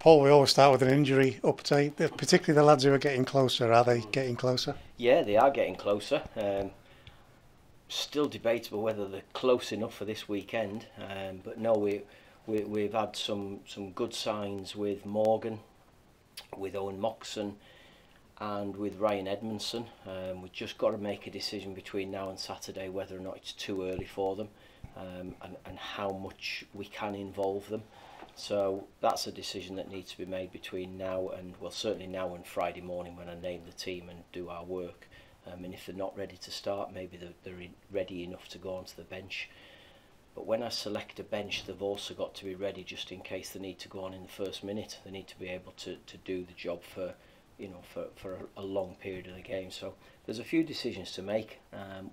Paul, we always start with an injury update, particularly the lads who are getting closer. Are they getting closer? Yeah, they are getting closer. Still debatable whether they're close enough for this weekend. But no, we've had some good signs with Morgan, with Owen Moxon, and with Ryan Edmondson. We've just got to make a decision between now and Saturday whether or not it's too early for them, and how much we can involve them. So that's a decision that needs to be made between now and, well, certainly now and Friday morning when I name the team and do our work. And if they're not ready to start, maybe they're ready enough to go onto the bench. But when I select a bench, they've also got to be ready just in case they need to go on in the first minute. They need to be able to do the job for, for a long period of the game. So there's a few decisions to make,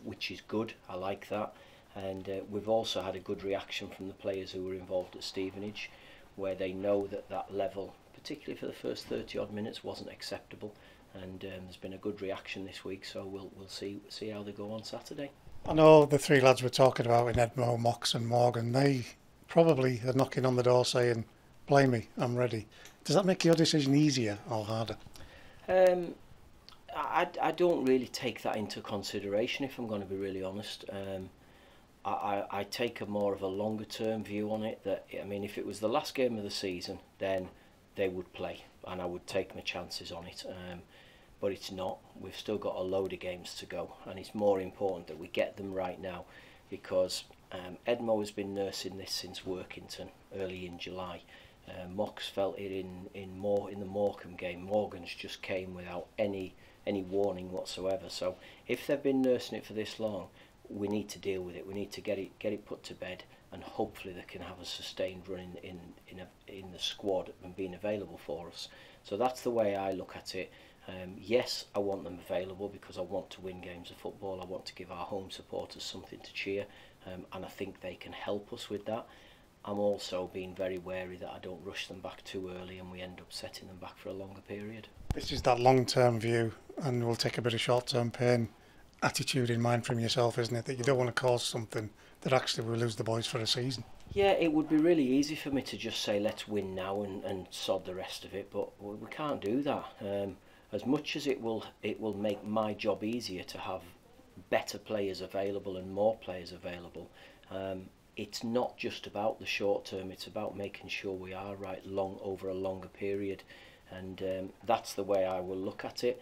which is good. I like that. And we've also had a good reaction from the players who were involved at Stevenage, where they know that that level, particularly for the first 30 odd minutes, wasn't acceptable. And there's been a good reaction this week, so we'll see how they go on Saturday. I know the three lads we're talking about in Edmo, Mox and Morgan, they probably are knocking on the door saying, play me, I'm ready. Does that make your decision easier or harder? I don't really take that into consideration, if I'm going to be really honest. I take a more of a longer term view on it. That, I mean, if it was the last game of the season, then they would play and I would take my chances on it. But it's not. We've still got a load of games to go, and it's more important that we get them right now, because Edmo has been nursing this since Workington early in July. Mox felt it in the Morecambe game. Morgan's just came without any warning whatsoever. So if they've been nursing it for this long, we need to deal with it. We need to get it put to bed, and hopefully they can have a sustained run in the squad and being available for us. So that's the way I look at it. Yes, I want them available because I want to win games of football. I want to give our home supporters something to cheer, and I think they can help us with that. I'm also being very wary that I don't rush them back too early and we end up setting them back for a longer period. This is that long-term view, and we'll take a bit of short-term pain attitude in mind from yourself, isn't it? That you don't want to cause something that actually will lose the boys for a season. Yeah, it would be really easy for me to just say let's win now and sod the rest of it, but we can't do that. As much as it will make my job easier to have better players available and more players available, it's not just about the short term, it's about making sure we are right over a longer period, and that's the way I will look at it.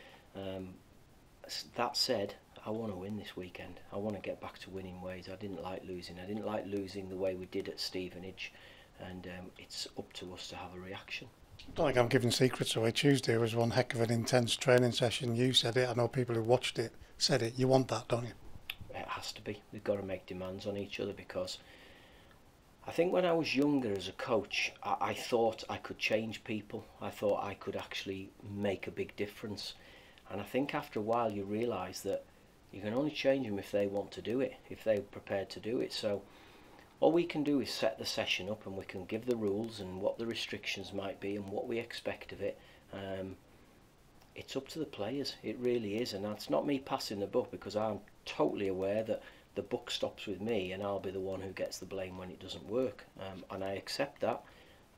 That said, I want to win this weekend. I want to get back to winning ways. I didn't like losing the way we did at Stevenage, and it's up to us to have a reaction. I don't think I'm giving secrets away. Tuesday was one heck of an intense training session. You said it, I know people who watched it said it. You want that, don't you? It has to be. We've got to make demands on each other, because I think when I was younger as a coach, I thought I could change people. I thought I could actually make a big difference. And I think after a while you realise that you can only change them if they want to do it, if they're prepared to do it. So all we can do is set the session up, and we can give the rules and what the restrictions might be and what we expect of it. It's up to the players, it really is, and that's not me passing the buck, because I'm totally aware that the buck stops with me and I'll be the one who gets the blame when it doesn't work, and I accept that.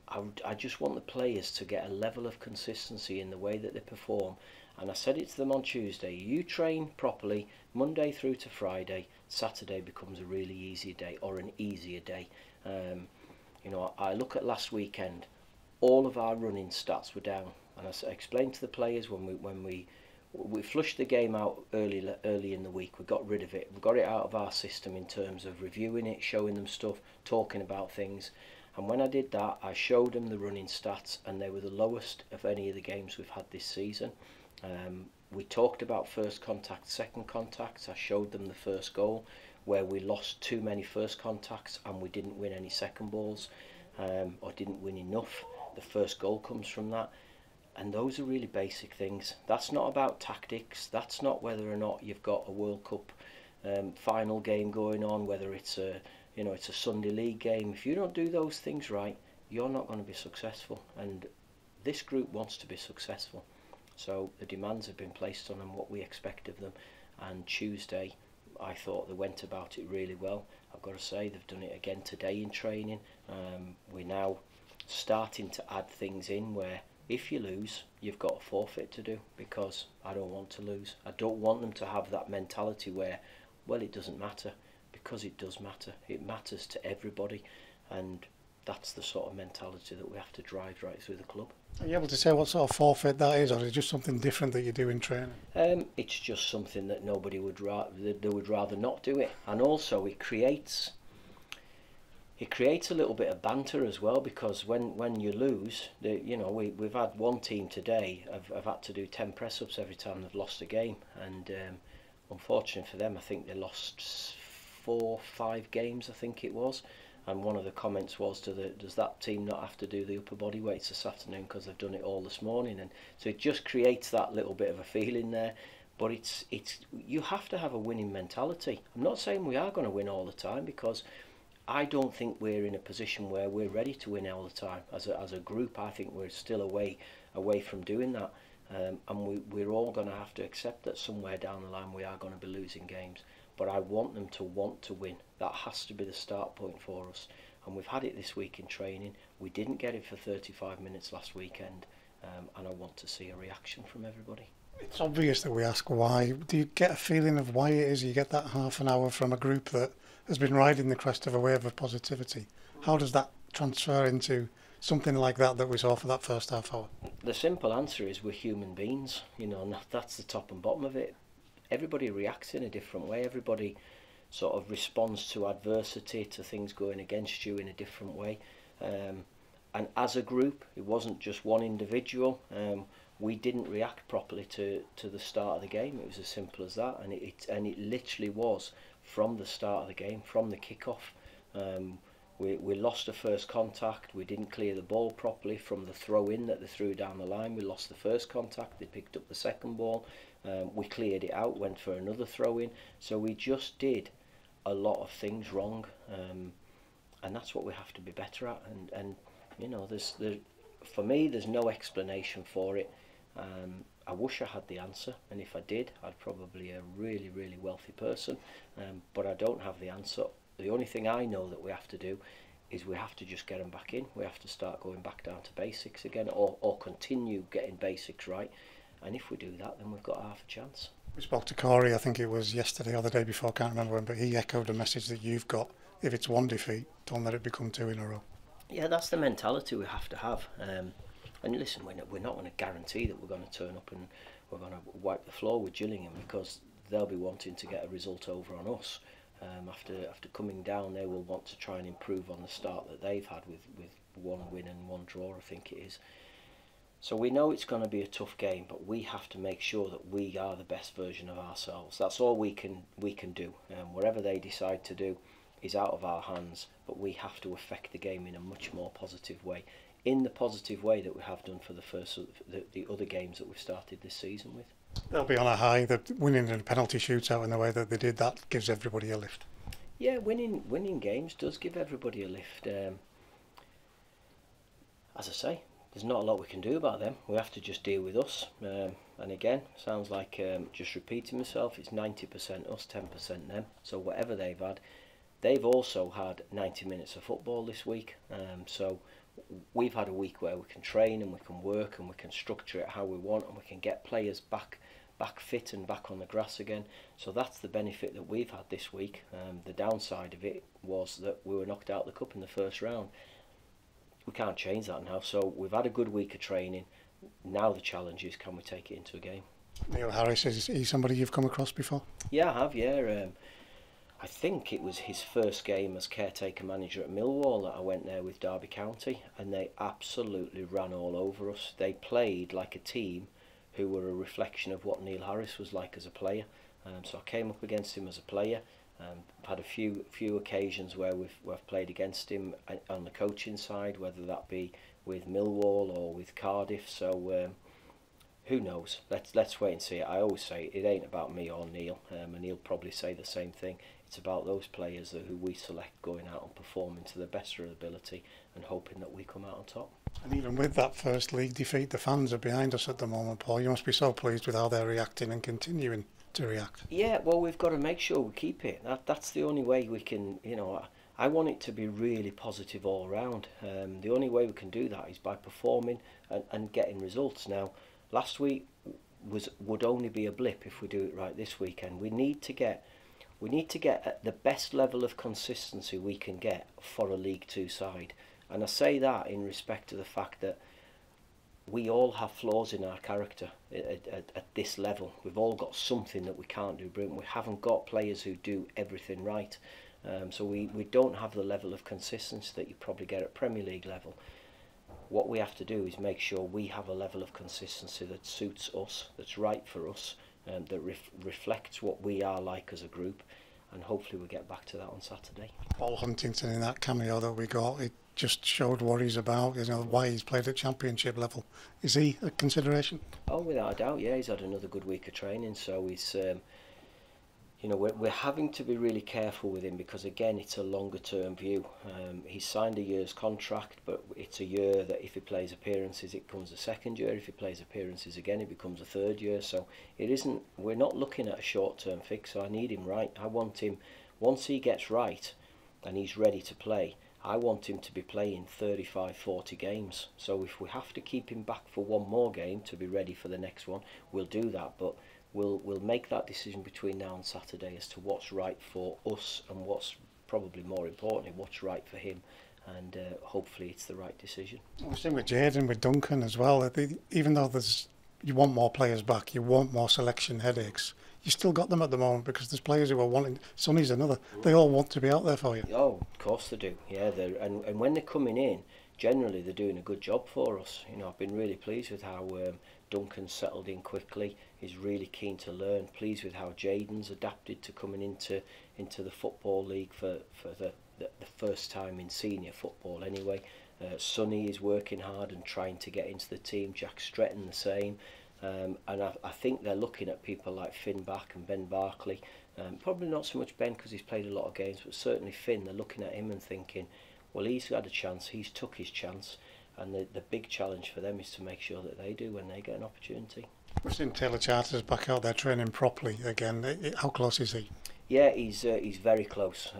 I just want the players to get a level of consistency in the way that they perform. And I said it to them on Tuesday, you train properly Monday through to Friday, Saturday becomes a really easy day, or an easier day. I look at last weekend, all of our running stats were down, and I explained to the players when we flushed the game out early in the week, we got rid of it, we got it out of our system in terms of reviewing it, showing them stuff, talking about things. And when I did that, I showed them the running stats, and they were the lowest of any of the games we've had this season. We talked about first contact, second contacts. I showed them the first goal where we lost too many first contacts and we didn't win any second balls, or didn't win enough. The first goal comes from that. And those are really basic things. That's not about tactics. That's not whether or not you've got a World Cup final game going on, whether it's a Sunday League game. If you don't do those things right, you're not going to be successful. And this group wants to be successful. So the demands have been placed on them, what we expect of them. And Tuesday, I thought they went about it really well. I've got to say, they've done it again today in training. We now starting to add things in where if you lose, you've got a forfeit to do, because I don't want to lose. I don't want them to have that mentality where, well, it doesn't matter, because it does matter. It matters to everybody, and that's the sort of mentality that we have to drive right through the club. Are you able to say what sort of forfeit that is, or is it just something different that you do in training? It's just something that nobody would they would rather not do it, and also it creates a little bit of banter as well, because when you lose, we've had one team today have had to do 10 press-ups every time they've lost a game, and unfortunately for them, I think they lost 4-5 games, I think it was. And one of the comments was does that team not have to do the upper body weights this afternoon because they've done it all this morning? And so it just creates that little bit of a feeling there. But it's you have to have a winning mentality. I'm not saying we are going to win all the time, because I don't think we're in a position where we're ready to win all the time. As a group, I think we're still away from doing that. And we're all going to have to accept that somewhere down the line we are going to be losing games. But I want them to want to win. That has to be the start point for us. And we've had it this week in training. We didn't get it for 35 minutes last weekend. And I want to see a reaction from everybody. It's obvious that we ask why. Do you get a feeling of why it is you get that half an hour from a group that has been riding the crest of a wave of positivity? How does that transfer into something like that we saw for that first half hour? The simple answer is we're human beings. And that's the top and bottom of it. Everybody reacts in a different way. Everybody sort of responds to adversity, to things going against you in a different way. And as a group, it wasn't just one individual. We didn't react properly to the start of the game. It was as simple as that, and it literally was from the start of the game, from the kickoff. We lost the first contact. We didn't clear the ball properly from the throw-in that they threw down the line. We lost the first contact. They picked up the second ball. We cleared it out, went for another throw-in. So we just did a lot of things wrong, and that's what we have to be better at. And for me, there's no explanation for it. I wish I had the answer, and if I did, I'd probably be a really, really wealthy person. But I don't have the answer. The only thing I know that we have to do is we have to just get them back in. We have to start going back down to basics again, or continue getting basics right. And if we do that, then we've got half a chance. We spoke to Corey, I think it was yesterday or the day before, I can't remember when, but he echoed a message that you've got. If it's one defeat, don't let it become 2 in a row. Yeah, that's the mentality we have to have. And listen, we're not going to guarantee that we're going to turn up and we're going to wipe the floor with Gillingham, because they'll be wanting to get a result over on us. After coming down, they will want to try and improve on the start that they've had with one win and one draw, I think it is. So we know it's going to be a tough game, but we have to make sure that we are the best version of ourselves. That's all we can do. Whatever they decide to do is out of our hands, but we have to affect the game in a much more positive way, in the positive way that we have done for the other games that we've started this season with. They'll be on a high. The winning in a penalty shootout in the way that they did, that gives everybody a lift. Yeah, winning games does give everybody a lift. As I say, there's not a lot we can do about them. We have to just deal with us. And again, sounds like just repeating myself, it's 90% us, 10% them. So whatever they've had, they've also had 90 minutes of football this week. So we've had a week where we can train and we can work and we can structure it how we want, and we can get players back fit and back on the grass again. So that's the benefit that we've had this week. The downside of it was that we were knocked out of the cup in the first round. We can't change that now. So we've had a good week of training. Now the challenge is, can we take it into a game? Neil Harris, is he somebody you've come across before? Yeah, I have, yeah. I think it was his first game as caretaker manager at Millwall that I went there with Derby County, and they absolutely ran all over us. They played like a team who were a reflection of what Neil Harris was like as a player. So I came up against him as a player. I've had a few occasions where we've played against him on the coaching side, whether that be with Millwall or with Cardiff. So who knows? Let's wait and see. I always say it ain't about me or Neil, and he'll probably say the same thing. It's about those players who we select going out and performing to the best of their ability and hoping that we come out on top. And even with that first league defeat, the fans are behind us at the moment, Paul. You must be so pleased with how they're reacting and continuing to react. Yeah, well, we've got to make sure we keep it. That's the only way we can, I want it to be really positive all round. The only way we can do that is by performing and getting results. Now, last week would only be a blip if we do it right this weekend. We need to get at the best level of consistency we can get for a League Two side. And I say that in respect to the fact that we all have flaws in our character at this level. We've all got something that we can't do brilliant. We haven't got players who do everything right. So we don't have the level of consistency that you probably get at Premier League level. What we have to do is make sure we have a level of consistency that suits us, that's right for us, that reflects what we are like as a group, and hopefully we'll get back to that on Saturday. Paul Huntington in that cameo that we got, it just showed what he's about, why he's played at Championship level. Is he a consideration? Oh, without a doubt, yeah, he's had another good week of training, so he's we're having to be really careful with him, because again it's a longer term view. He's signed a year's contract, but it's a year that if he plays appearances it becomes a second year, if he plays appearances again it becomes a third year. So we're not looking at a short term fix. So I need him right. I want him, once he gets right and he's ready to play, I want him to be playing 35-40 games. So if we have to keep him back for one more game to be ready for the next one, we'll do that. But we'll make that decision between now and Saturday as to what's right for us, and what's probably more importantly, what's right for him, and hopefully it's the right decision. We're seeing with Jayden, with Duncan as well, even though you want more players back, you want more selection headaches, you still got them at the moment, because there's players who are wanting, Sonny's another, they all want to be out there for you. Oh, of course they do, yeah. And when they're coming in, generally they're doing a good job for us. I've been really pleased with how Duncan's settled in quickly. He's really keen to learn. Pleased with how Jayden's adapted to coming into the Football League for the first time in senior football anyway. Sonny is working hard and trying to get into the team. Jack Stretton the same. And I think they're looking at people like Finn Back and Ben Barkley. Probably not so much Ben because he's played a lot of games, but certainly Finn. They're looking at him and thinking, well, he's had a chance, he's took his chance, and the big challenge for them is to make sure that they do when they get an opportunity. We've seen Taylor Charters back out there training properly again. How close is he? Yeah, he's very close.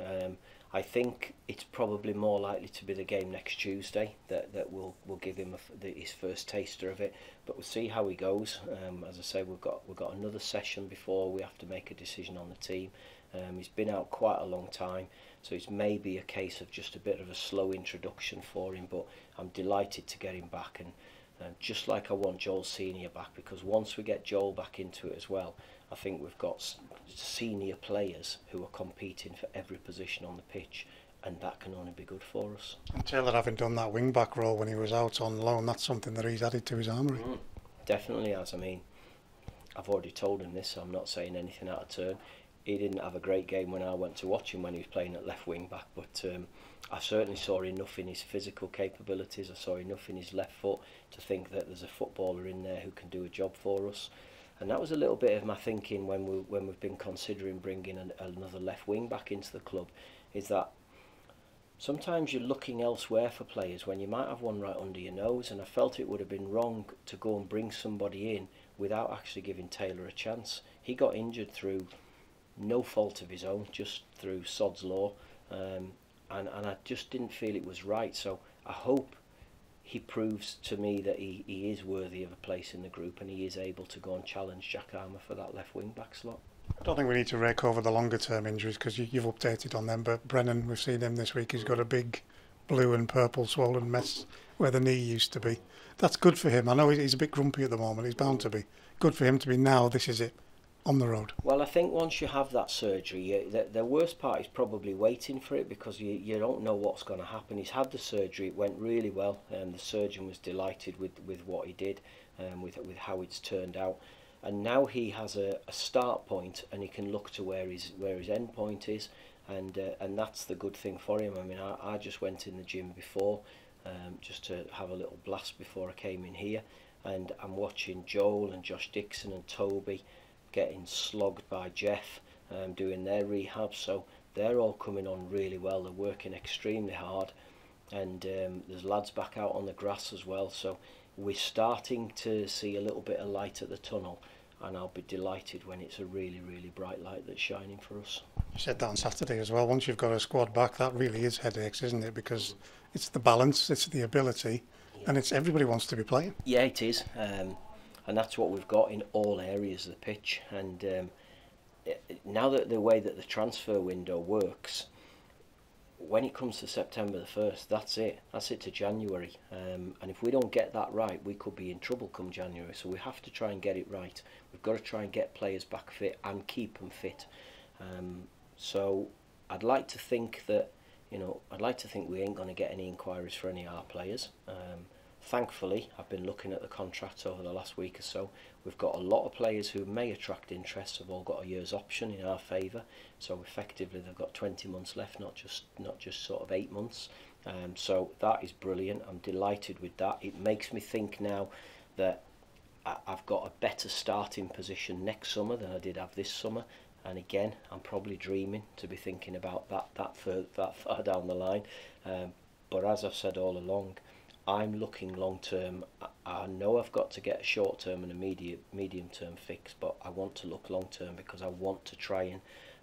I think it's probably more likely to be the game next Tuesday that will give him his first taster of it. But we'll see how he goes. As I say, we've got another session before we have to make a decision on the team. He's been out quite a long time, so it's maybe a case of just a bit of a slow introduction for him. But I'm delighted to get him back, and just like I want Joel Senior back, because once we get Joel back into it as well, I think we've got senior players who are competing for every position on the pitch, and that can only be good for us. And Taylor, having done that wing back role when he was out on loan, that's something that he's added to his armoury. Definitely has. I mean, I've already told him this, so I'm not saying anything out of turn. He didn't have a great game when I went to watch him when he was playing at left wing back, but I certainly saw enough in his physical capabilities. I saw enough in his left foot to think that there's a footballer in there who can do a job for us. And that was a little bit of my thinking when we've been considering bringing another left wing back into the club, is that sometimes you're looking elsewhere for players when you might have one right under your nose, and I felt it would have been wrong to go and bring somebody in without actually giving Taylor a chance. He got injured through no fault of his own, just through sod's law, and I just didn't feel it was right. So I hope he proves to me that he is worthy of a place in the group, and he is able to go and challenge Jack Armour for that left wing back slot. I don't think we need to rake over the longer term injuries, because you've updated on them, but Brennan, we've seen him this week, he's got a big blue and purple swollen mess where the knee used to be. That's good for him. I know he's a bit grumpy at the moment, he's bound to be. Good for him to be now, this is it, on the road. Well, I think once you have that surgery, the worst part is probably waiting for it, because you don't know what's going to happen. He's had the surgery, it went really well, and the surgeon was delighted with what he did, with how it's turned out. And now he has a start point, and he can look to where his end point is, and that's the good thing for him. I mean, I just went in the gym before, just to have a little blast before I came in here, and I'm watching Joel and Josh Dixon and Toby getting slogged by Jeff, doing their rehab. So they're all coming on really well. They're working extremely hard, and there's lads back out on the grass as well. So we're starting to see a little bit of light at the tunnel, and I'll be delighted when it's a really, really bright light that's shining for us. You said that on Saturday as well. Once you've got a squad back, that really is headaches, isn't it? Because it's the balance, it's the ability, and it's everybody wants to be playing. Yeah, it is, and that's what we've got in all areas of the pitch. And now that the way that the transfer window works, when it comes to September the 1st, that's it to January, and if we don't get that right, we could be in trouble come January. So we have to try and get it right. We've got to try and get players back fit and keep them fit. So I'd like to think that, we ain't going to get any inquiries for any of our players. Thankfully, I've been looking at the contracts over the last week or so. We've got a lot of players who may attract interest, have all got a year's option in our favour. So effectively, they've got 20 months left, not just sort of 8 months. So that is brilliant. I'm delighted with that. It makes me think now that I've got a better starting position next summer than I did have this summer. And again, I'm probably dreaming to be thinking about that far down the line. But as I've said all along, I'm looking long term. I know I've got to get a short term and a medium term fix, but I want to look long term because I want to try and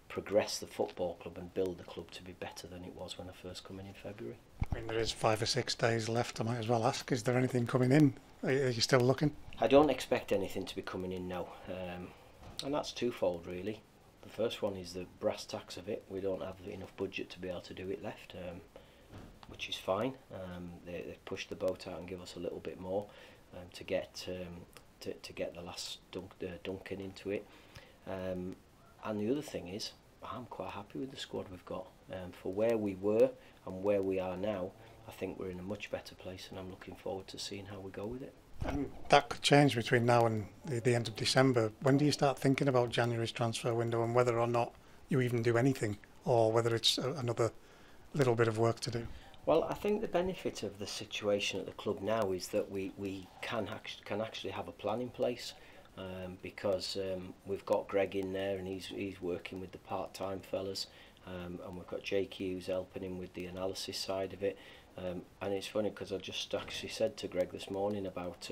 progress the football club and build the club to be better than it was when I first come in February. I mean, there is 5 or 6 days left. I might as well ask, is there anything coming in? Are you still looking? I don't expect anything to be coming in now, and that's twofold really. The first one is the brass tacks of it. We don't have enough budget to be able to do it left, which is fine. They pushed the boat out and give us a little bit more to get the last Duncan into it. And the other thing is, I'm quite happy with the squad we've got. For where we were and where we are now, I think we're in a much better place, and I'm looking forward to seeing how we go with it. And that could change between now and the end of December. When do you start thinking about January's transfer window and whether or not you even do anything, or whether it's another little bit of work to do? Well, I think the benefit of the situation at the club now is that we can actually have a plan in place, because we've got Greg in there and he's working with the part-time fellas, and we've got Jake Hughes helping him with the analysis side of it. And it's funny because I just actually said to Greg this morning about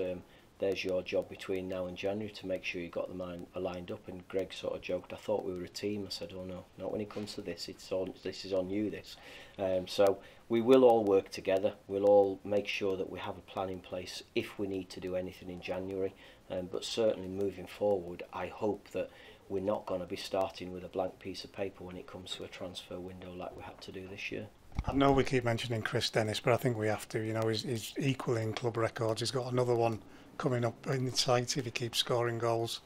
there's your job between now and January to make sure you got them lined up, and Greg sort of joked, I thought we were a team. I said, oh no, not when it comes to this, this is on you, this. So we will all work together, we'll all make sure that we have a plan in place if we need to do anything in January, but certainly moving forward I hope that we're not going to be starting with a blank piece of paper when it comes to a transfer window like we had to do this year. I know we keep mentioning Chris Dennis, but I think we have to. You know, he's equaling club records. He's got another one coming up in sight if he keeps scoring goals.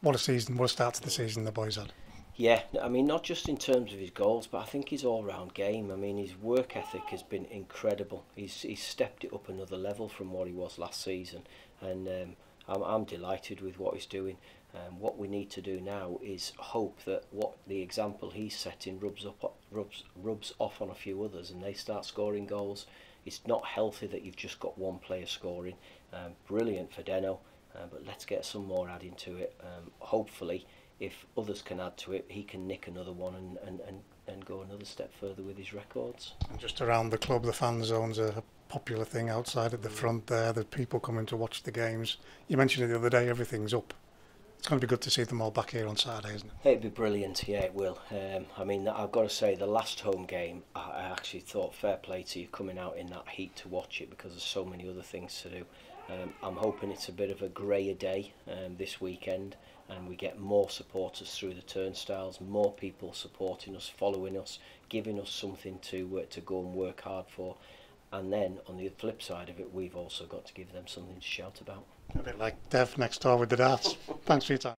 What a season, what a start to the season the boys had. Yeah, I mean, not just in terms of his goals, but I think his all-round game. I mean, his work ethic has been incredible. He's stepped it up another level from what he was last season, and I'm delighted with what he's doing. What we need to do now is hope that what the example he's setting rubs off on a few others and they start scoring goals. It's not healthy that you've just got one player scoring. Brilliant for Deno, but let's get some more adding to it. Hopefully, if others can add to it, he can nick another one and go another step further with his records. And just around the club, the fan zone's a popular thing outside at the front there. The people coming to watch the games. You mentioned it the other day, everything's up. It's going to be good to see them all back here on Saturday, isn't it? It'd be brilliant, yeah, it will. I mean, I've got to say, the last home game, I actually thought fair play to you coming out in that heat to watch it because there's so many other things to do. I'm hoping it's a bit of a greyer day this weekend and we get more supporters through the turnstiles, more people supporting us, following us, giving us something to go and work hard for. And then, on the flip side of it, we've also got to give them something to shout about. A bit like Dev next door with the darts. Thanks for your time.